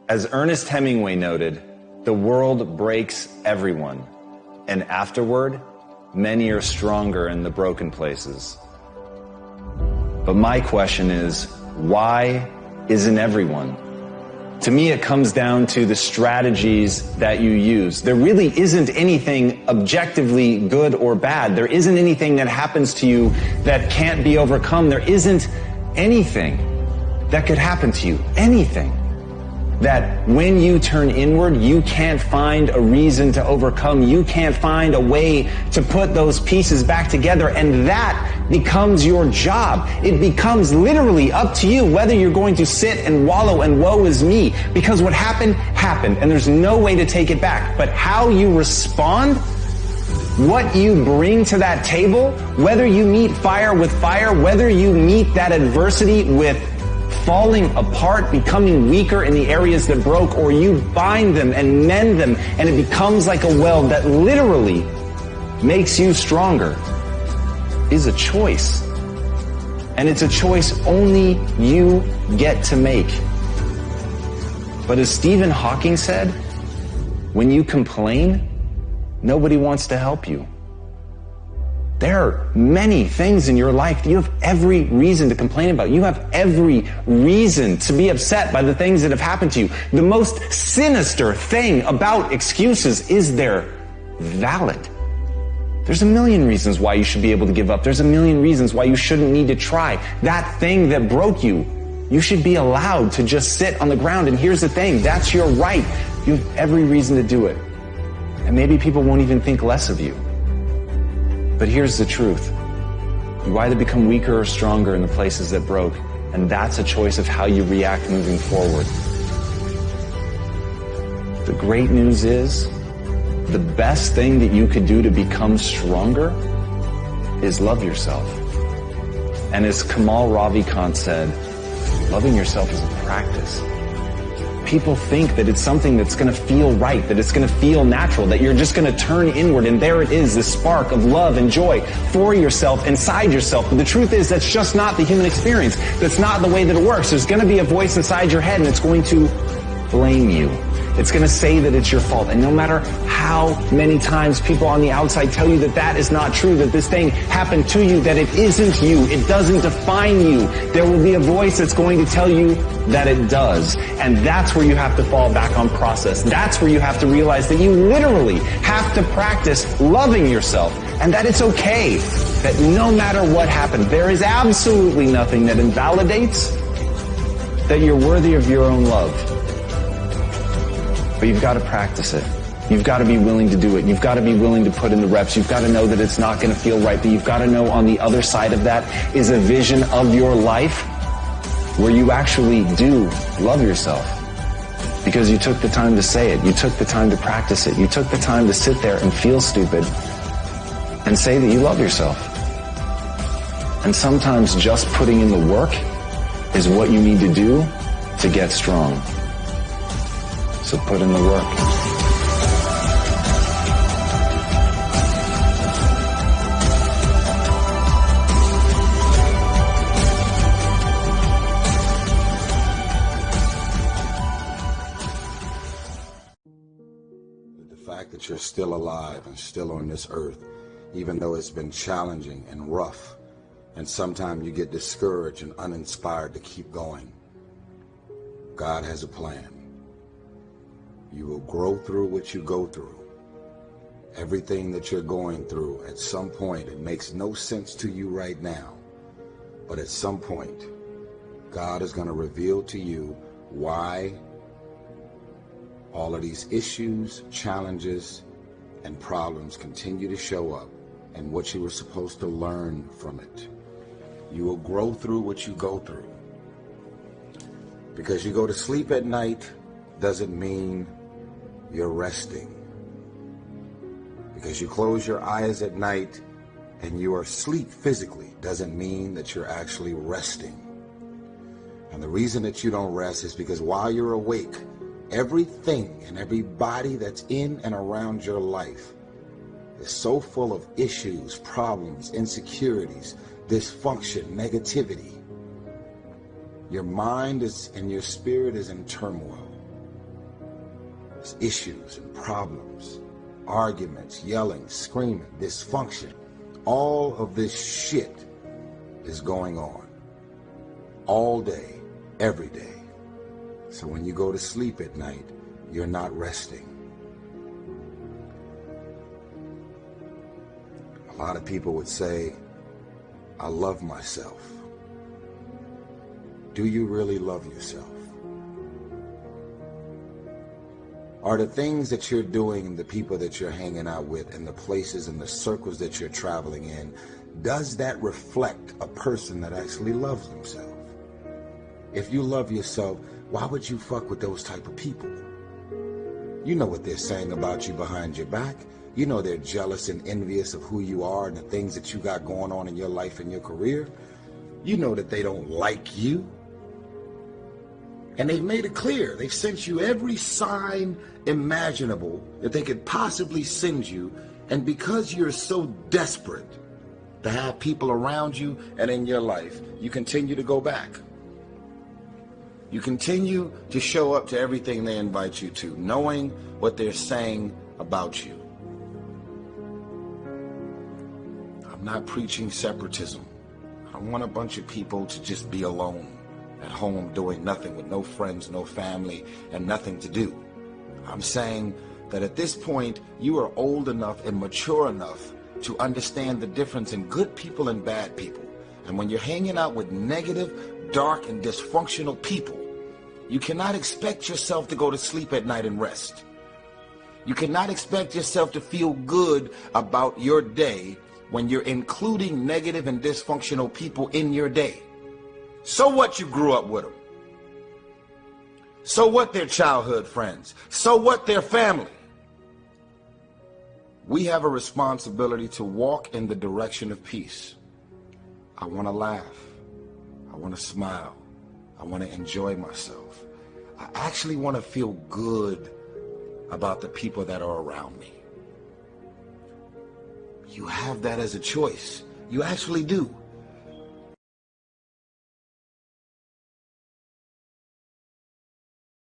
As Ernest Hemingway noted, the world breaks everyone, and afterward, many are stronger in the broken places. But my question is, why isn't everyone? To me, it comes down to the strategies that you use. There really isn't anything objectively good or bad. There isn't anything that happens to you that can't be overcome. There isn't anything that could happen to you. Anything. That when you turn inward, you can't find a reason to overcome. You can't find a way to put those pieces back together. And that becomes your job. It becomes literally up to you whether you're going to sit and wallow and woe is me. Because what happened, happened. And there's no way to take it back. But how you respond, what you bring to that table, whether you meet fire with fire, whether you meet that adversity with falling apart, becoming weaker in the areas that broke, or you bind them and mend them, and it becomes like a weld that literally makes you stronger, is a choice. And it's a choice only you get to make. But as Stephen Hawking said, when you complain, nobody wants to help you. There are many things in your life that you have every reason to complain about. You have every reason to be upset by the things that have happened to you. The most sinister thing about excuses is they're valid. There's a million reasons why you should be able to give up. There's a million reasons why you shouldn't need to try. That thing that broke you, you should be allowed to just sit on the ground. And here's the thing, that's your right. You have every reason to do it. And maybe people won't even think less of you. But here's the truth. You either become weaker or stronger in the places that broke, and that's a choice of how you react moving forward. The great news is, the best thing that you could do to become stronger is love yourself. And as Kamal Ravikant said, loving yourself is a practice. People think that it's something that's going to feel right, that it's going to feel natural, that you're just going to turn inward and there it is, this spark of love and joy for yourself, inside yourself. But the truth is that's just not the human experience. That's not the way that it works. There's going to be a voice inside your head and it's going to blame you. It's going to say that it's your fault. And no matter how many times people on the outside tell you that that is not true, that this thing happened to you, that it isn't you, it doesn't define you, there will be a voice that's going to tell you that it does. And that's where you have to fall back on process. That's where you have to realize that you literally have to practice loving yourself and that it's okay, that no matter what happened, there is absolutely nothing that invalidates that you're worthy of your own love. But you've got to practice it. You've got to be willing to do it. You've got to be willing to put in the reps. You've got to know that it's not going to feel right, but you've got to know on the other side of that is a vision of your life where you actually do love yourself. Because you took the time to say it. You took the time to practice it. You took the time to sit there and feel stupid and say that you love yourself. And sometimes just putting in the work is what you need to do to get strong. So put in the work. The fact that you're still alive and still on this earth, even though it's been challenging and rough, and sometimes you get discouraged and uninspired to keep going. God has a plan. You will grow through what you go through. Everything that you're going through, at some point, it makes no sense to you right now. But at some point, God is going to reveal to you why all of these issues, challenges, and problems continue to show up and what you were supposed to learn from it. You will grow through what you go through. Because you go to sleep at night doesn't mean you're resting. Because you close your eyes at night and you are asleep physically doesn't mean that you're actually resting. And the reason that you don't rest is because while you're awake, everything and everybody that's in and around your life is so full of issues, problems, insecurities, dysfunction, negativity. Your mind is and your spirit is in turmoil. issues and problems, arguments, yelling, screaming, dysfunction. All of this shit is going on all day, every day. So when you go to sleep at night, you're not resting. A lot of people would say, I love myself. Do you really love yourself? Are the things that you're doing and the people that you're hanging out with and the places and the circles that you're traveling in, does that reflect a person that actually loves themselves? If you love yourself, why would you fuck with those type of people? You know what they're saying about you behind your back. You know they're jealous and envious of who you are and the things that you got going on in your life and your career. You know that they don't like you. And they've made it clear. They've sent you every sign imaginable that they could possibly send you. And because you're so desperate to have people around you and in your life, you continue to go back. You continue to show up to everything they invite you to, knowing what they're saying about you. I'm not preaching separatism. I don't want a bunch of people to just be alone at home doing nothing with no friends, no family, and nothing to do. I'm saying that at this point, you are old enough and mature enough to understand the difference in good people and bad people. And when you're hanging out with negative, dark, and dysfunctional people, you cannot expect yourself to go to sleep at night and rest. You cannot expect yourself to feel good about your day when you're including negative and dysfunctional people in your day. So what you grew up with them? So what they're childhood friends? So what their family? We have a responsibility to walk in the direction of peace. I want to laugh. I want to smile. I want to enjoy myself. I actually want to feel good about the people that are around me. You have that as a choice. You actually do.